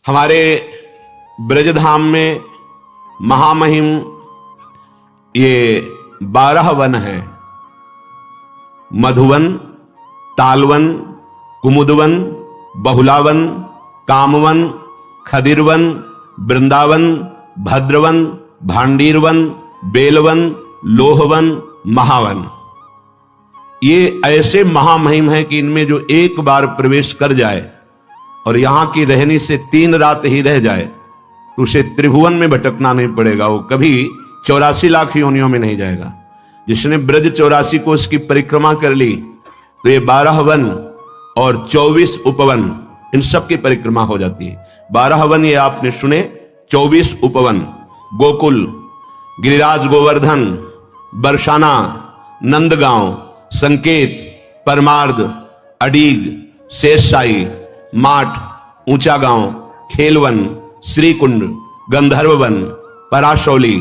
हमारे ब्रजधाम में महामहिम ये 12 वन है। मधुवन, तालवन, कुमुदवन, बहुलावन, कामवन, खदिरवन, वृंदावन, भद्रवन, भांडीरवन, बेलवन, लोहवन, महावन। ये ऐसे महामहिम हैं कि इनमें जो एक बार प्रवेश कर जाए और यहां की रहनी से 3 रात ही रह जाए तो उसे त्रिभुवन में भटकना नहीं पड़ेगा। वो कभी 84 लाख योनियों में नहीं जाएगा। जिसने ब्रज 84 कोष की परिक्रमा कर ली तो ये 12 वन और 24 उपवन, इन सब की परिक्रमा हो जाती है। 12 वन ये आपने सुने, 24 उपवन, गोकुल, गिरिराज गोवर्धन, बरसाना, नंदगांव, संकेत, परमार्द, अडीग, शेषशाही, माठ, ऊंचा गांव, खेलवन, श्रीकुंड, गंधर्ववन, पराशौली,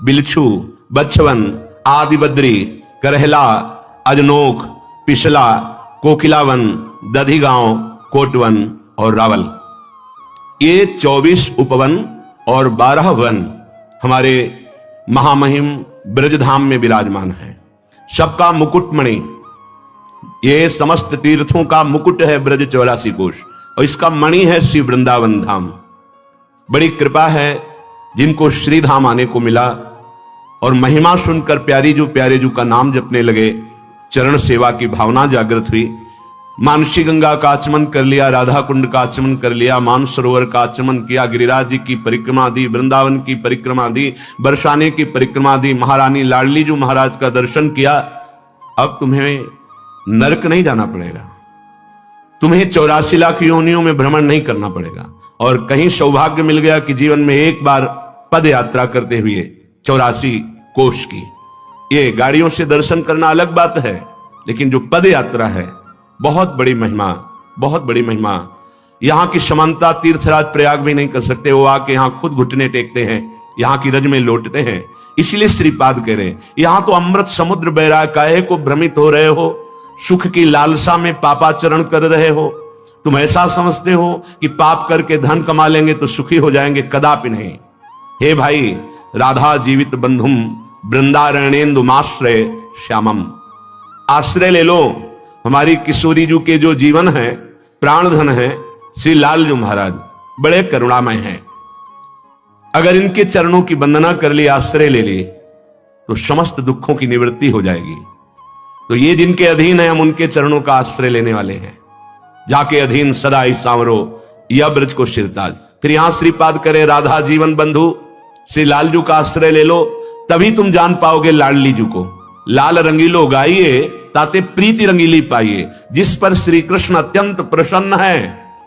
बिलछू, बच्छवन, आदिबद्री, करहला, अजनोख, पिछला, कोकिलावन, दधिगांव, कोटवन और रावल। ये 24 उपवन और 12 वन हमारे महामहिम ब्रजधाम में विराजमान है। सबका मुकुटमणि, ये समस्त तीर्थों का मुकुट है ब्रज 84 कोष, और इसका मणि है श्री वृंदावन धाम। बड़ी कृपा है जिनको श्री धाम आने को मिला और महिमा सुनकर प्यारे जू का नाम जपने लगे, चरण सेवा की भावना जागृत हुई। मानसी गंगा का आचमन कर लिया, राधा कुंड का आचमन कर लिया, मानसरोवर का आचमन किया, गिरिराज जी की परिक्रमा दी, वृंदावन की परिक्रमा दी, बरसाने की परिक्रमा दी, महारानी लाडली जू महाराज का दर्शन किया। अब तुम्हें नरक नहीं जाना पड़ेगा, तुम्हें 84 लाख योनियों में भ्रमण नहीं करना पड़ेगा। और कहीं सौभाग्य मिल गया कि जीवन में एक बार पद यात्रा करते हुए 84 कोष की, ये गाड़ियों से दर्शन करना अलग बात है, लेकिन जो पद यात्रा है बहुत बड़ी महिमा, बहुत बड़ी महिमा। यहां की समानता तीर्थराज प्रयाग भी नहीं कर सकते। वो आके यहां खुद घुटने टेकते हैं, यहां की रज में लौटते हैं। इसलिए श्रीपाद कह रहे यहां तो अमृत समुद्र बह रहा है, काहे को भ्रमित हो रहे हो, सुख की लालसा में पापाचरण कर रहे हो। तुम ऐसा समझते हो कि पाप करके धन कमा लेंगे तो सुखी हो जाएंगे, कदापि नहीं। हे भाई, राधा जीवित बंधुम वृंदारण्येन्दुमाश्रय श्यामम, आश्रय ले लो हमारी किशोरी जी के जो जीवन है, प्राण धन है, श्री लाल जी महाराज बड़े करुणामय हैं। अगर इनके चरणों की वंदना कर ली, आश्रय ले ली, तो समस्त दुखों की निवृत्ति हो जाएगी। तो ये जिनके अधीन है, हम उनके चरणों का आश्रय लेने वाले हैं। जाके अधीन सदा ही सांवरो, यह ब्रज को शिरताज। फिर यहां श्रीपाद करे, राधा जीवन बंधु श्री लाल जी का आश्रय ले लो, तभी तुम जान पाओगे लाडली जी को। लाल रंगीलो गाइए ताते प्रीति रंगीली पाइए। जिस पर श्री कृष्ण अत्यंत प्रसन्न है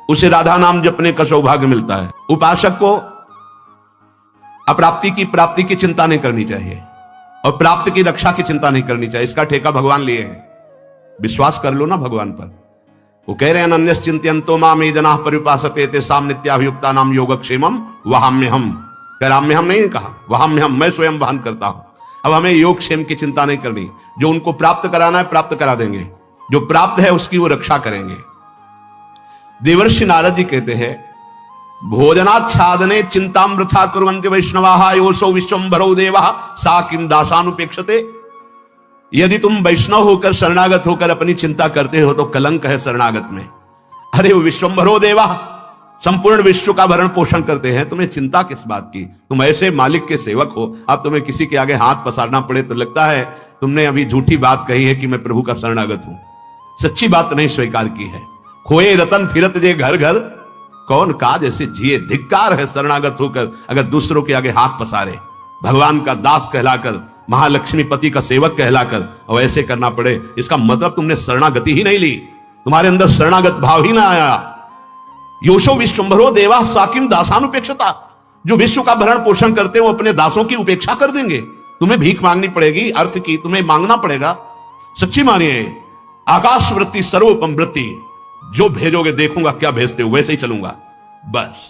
उसे राधा नाम जपने का सौभाग्य मिलता है। उपासक को अप्राप्ति की प्राप्ति की चिंता नहीं करनी चाहिए और प्राप्त की रक्षा की चिंता नहीं करनी चाहिए। इसका ठेका भगवान लिए हैं। विश्वास कर लो ना भगवान पर। वो कह रहे हैं अनन्यस चिंतयन्तो माम ये जनाः पर्युपासते तेषां नित्याभियुक्ता नाम योगक्षेमम वहाम्यहम्। कराम्य हम नहीं कहा, वहाम्य हम, मैं स्वयं वहन करता हूं। अब हमें योगक्षेम की चिंता नहीं करनी। जो उनको प्राप्त कराना है प्राप्त करा देंगे, जो प्राप्त है उसकी वो रक्षा करेंगे। देवर्षि नारद जी कहते हैं, भोजनाच्छादने चिंतामृथा कुर्वन्ति वैष्णवाः योऽसौ विश्वम्भरो देवः सा किं दासानुपेक्षते। यदि तुम वैष्णव होकर शरणागत होकर अपनी चिंता करते हो तो कलंक है शरणागत में। अरे वो विश्वम्भरो देवः, संपूर्ण विश्व का भरण पोषण करते हैं, तुम्हें चिंता किस बात की। तुम ऐसे मालिक के सेवक हो, अब तुम्हें किसी के आगे हाथ पसारना पड़े तो लगता है तुमने अभी झूठी बात कही है कि मैं प्रभु का शरणागत हूं। सच्ची बात नहीं स्वीकार की है। खोए रतन फिरत जे घर घर, कौन काज ऐसे जिए। धिक्कार है शरणागत होकर अगर दूसरों के आगे हाथ पसारे। भगवान का दास कहलाकर, महालक्ष्मी पति का सेवक कहलाकर और ऐसे करना पड़े, इसका मतलब तुमने शरणागति ही नहीं ली, तुम्हारे अंदर शरणागत भाव ही ना आया। योशो विश्वम्भरो देवा सा किं दासानुपेक्षता। जो विश्व का भरण पोषण करते हो अपने दासों की उपेक्षा कर देंगे। तुम्हें भीख मांगनी पड़ेगी, अर्थ की तुम्हें मांगना पड़ेगा। सच्ची मानिए, आकाश वृत्ति सर्वोपम वृत्ति, जो भेजोगे देखूंगा क्या भेजते हो, वैसे ही चलूंगा। बस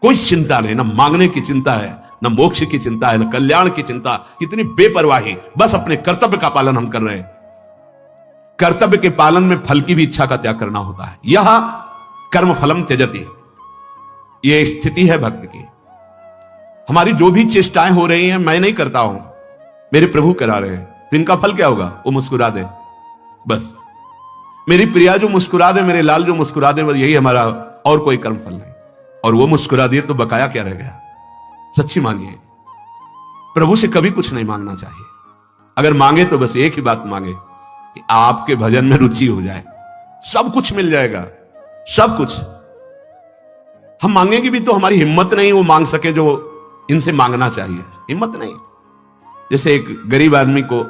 कोई चिंता नहीं, ना मांगने की चिंता है, न मोक्ष की चिंता है, न कल्याण की चिंता। कितनी बेपरवाही, बस अपने कर्तव्य का पालन हम कर रहे हैं। कर्तव्य के पालन में फल की भी इच्छा का त्याग करना होता है। यह कर्म फलम त्यजति। ये स्थिति है भक्त की। हमारी जो भी चेष्टाएं हो रही हैं, मैं नहीं करता हूं, मेरे प्रभु करा रहे हैं, तो इनका फल क्या होगा? वो मुस्कुरा दे, बस। मेरी प्रिया जो मुस्कुरा दे, मेरे लाल जो मुस्कुरा दे, बस यही हमारा, और कोई कर्म फल नहीं। और वो मुस्कुरा दिए तो बकाया क्या रह गया? सच्ची मानिए, प्रभु से कभी कुछ नहीं मांगना चाहिए। अगर मांगे तो बस एक ही बात मांगे कि आपके भजन में रुचि हो जाए, सब कुछ मिल जाएगा, सब कुछ। हम मांगेंगे भी तो हमारी हिम्मत नहीं वो मांग सके जो इनसे मांगना चाहिए, हिम्मत नहीं। जैसे एक गरीब आदमी को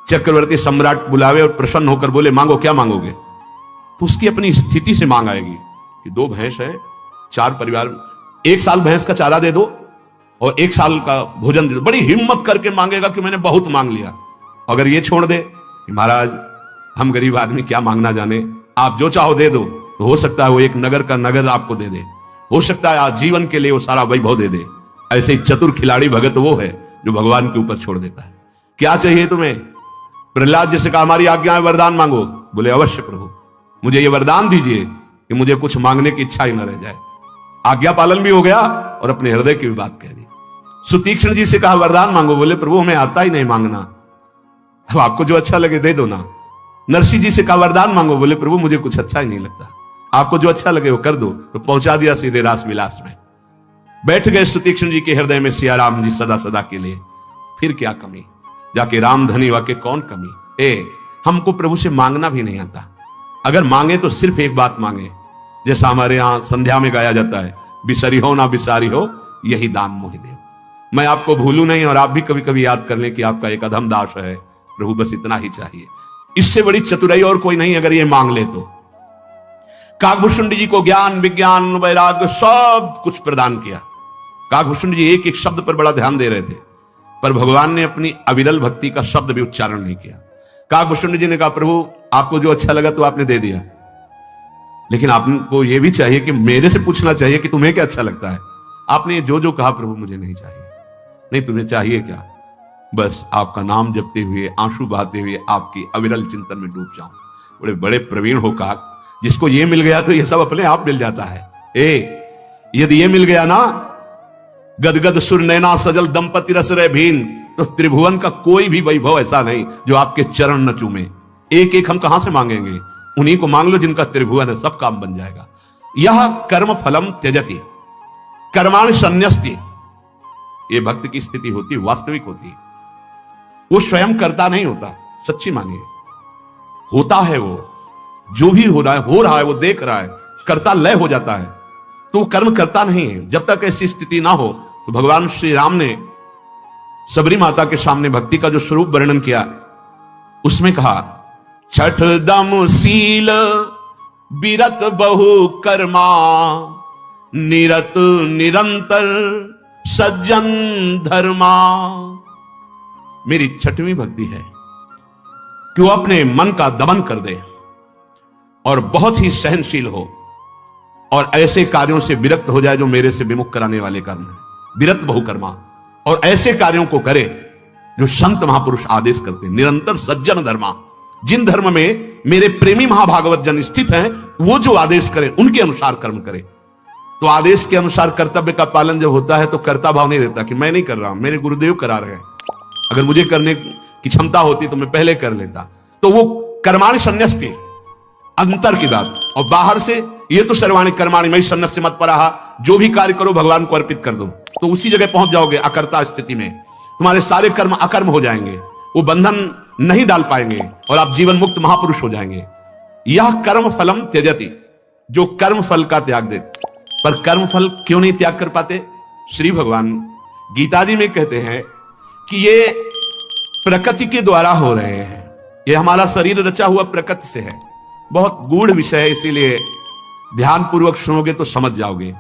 चक्रवर्ती सम्राट बुलावे और प्रसन्न होकर बोले मांगो, क्या मांगोगे? तो उसकी अपनी स्थिति से मांग आएगी कि 2 भैंस है, 4 परिवार, 1 साल भैंस का चारा दे दो और 1 साल का भोजन दे दो। बड़ी हिम्मत करके मांगेगा कि मैंने बहुत मांग लिया। अगर ये छोड़ दे कि महाराज हम गरीब आदमी क्या मांगना जाने, आप जो चाहो दे दो, तो हो सकता है वो एक नगर का नगर आपको दे दे, हो सकता है आजीवन के लिए वो सारा वैभव दे दे। ऐसे ही चतुर खिलाड़ी भगत वो है जो भगवान के ऊपर छोड़ देता है। क्या चाहिए तुम्हें? प्रहलाद जैसे कहा हमारी आज्ञा है, वरदान मांगो। बोले अवश्य प्रभु, मुझे ये वरदान दीजिए कि मुझे कुछ मांगने की इच्छा ही न रह जाए। आज्ञा पालन भी हो गया और अपने हृदय की भी बात कह दी। सुतीक्ष्ण जी से कहा वरदान मांगो। बोले प्रभु हमें आता ही नहीं मांगना, अब आपको जो अच्छा लगे दे दो ना। नरसिंह जी से कहा वरदान मांगो। बोले प्रभु मुझे कुछ अच्छा ही नहीं लगता, आपको जो अच्छा लगे वो कर दो। तो पहुंचा दिया सीधे रास विलास में। बैठ गए सुतीक्ष्ण जी के हृदय में सिया राम जी सदा सदा के लिए। फिर क्या कमी, जाके राम धनी वाके कौन कमी। हमको प्रभु से मांगना भी नहीं आता। अगर मांगे तो सिर्फ एक बात मांगे, जैसा हमारे यहां संध्या में गाया जाता है, बिसरी हो ना बिसारी हो यही दान मोहि देव। मैं आपको भूलू नहीं और आप भी कभी कभी याद कर लें कि आपका एक अधम दास है प्रभु, बस इतना ही चाहिए। इससे बड़ी चतुराई और कोई नहीं अगर ये मांग ले तो। काकभूषुंड जी को ज्ञान विज्ञान वैराग्य सब कुछ प्रदान किया। काकभूषुंड जी एक एक शब्द पर बड़ा ध्यान दे रहे थे, पर भगवान ने अपनी अविरल भक्ति का शब्द भी उच्चारण नहीं किया। काकभूषुंड जी ने कहा प्रभु आपको जो अच्छा लगा तो आपने दे दिया, लेकिन आपको यह भी चाहिए कि मेरे से पूछना चाहिए कि तुम्हें क्या अच्छा लगता है। आपने जो जो कहा प्रभु मुझे नहीं चाहिए। नहीं तुम्हें चाहिए क्या? बस आपका नाम जपते हुए आंसू बहाते हुए आपकी अविरल चिंतन में डूब जाऊं। बड़े बड़े प्रवीण हो काक, जिसको ये मिल गया तो ये सब अपने आप मिल जाता है। यदि ये मिल गया ना, गदगद सुर नैना सजल दंपति रस रह भीन, तो त्रिभुवन का कोई भी वैभव ऐसा नहीं जो आपके चरण न चूमे। एक एक हम कहां से मांगेंगे? उन्हीं को मांग लो जिनका त्रिभुवन है, सब काम बन जाएगा। यह कर्म फलम त्यजति कर्माणि संन्यस्ति, ये भक्त की स्थिति होती है, वास्तविक होती है। वो स्वयं करता नहीं होता, सच्ची मानिए होता है। वो जो भी हो रहा है वो देख रहा है, करता लय हो जाता है, तो वो कर्म करता नहीं है। जब तक ऐसी स्थिति ना हो तो भगवान श्री राम ने सबरी माता के सामने भक्ति का जो स्वरूप वर्णन किया, उसमें कहा छठ दम सील बिरत बहु कर्मा निरत निरंतर सज्जन धर्मा। मेरी छठवीं भक्ति है कि वो अपने मन का दमन कर दे और बहुत ही सहनशील हो और ऐसे कार्यों से विरक्त हो जाए जो मेरे से विमुख कराने वाले कर्म है। विरत बहुकर्मा, और ऐसे कार्यों को करे जो संत महापुरुष आदेश करते हैं। निरंतर सज्जन धर्मा, जिन धर्म में मेरे प्रेमी महाभागवत जन स्थित हैं वो जो आदेश करें उनके अनुसार कर्म करे। तो आदेश के अनुसार कर्तव्य का पालन जब होता है तो कर्ता भाव नहीं रहता कि मैं नहीं कर रहा हूं, मेरे गुरुदेव करा रहे हैं, अगर मुझे करने की क्षमता होती तो मैं पहले कर लेता। तो वो कर्माणि संन्यस्ति, अंतर की बात। और बाहर से ये तो सर्वाणि कर्माणि मयि सन्न्यस्य मत्परः, जो भी कार्य करो भगवान को अर्पित कर दो, तो उसी जगह पहुंच जाओगे अकर्ता स्थिति में। तुम्हारे सारे कर्म अकर्म हो जाएंगे, वो बंधन नहीं डाल पाएंगे और आप जीवन मुक्त महापुरुष हो जाएंगे। यह कर्म फलम त्यजति, जो कर्म फल का त्याग दे। पर कर्म फल क्यों नहीं त्याग कर पाते? श्री भगवान गीता जी में कहते हैं कि ये प्रकृति के द्वारा हो रहे हैं, ये हमारा शरीर रचा हुआ प्रकृति से है। बहुत गूढ़ विषय है, इसीलिए ध्यान पूर्वक सुनोगे तो समझ जाओगे।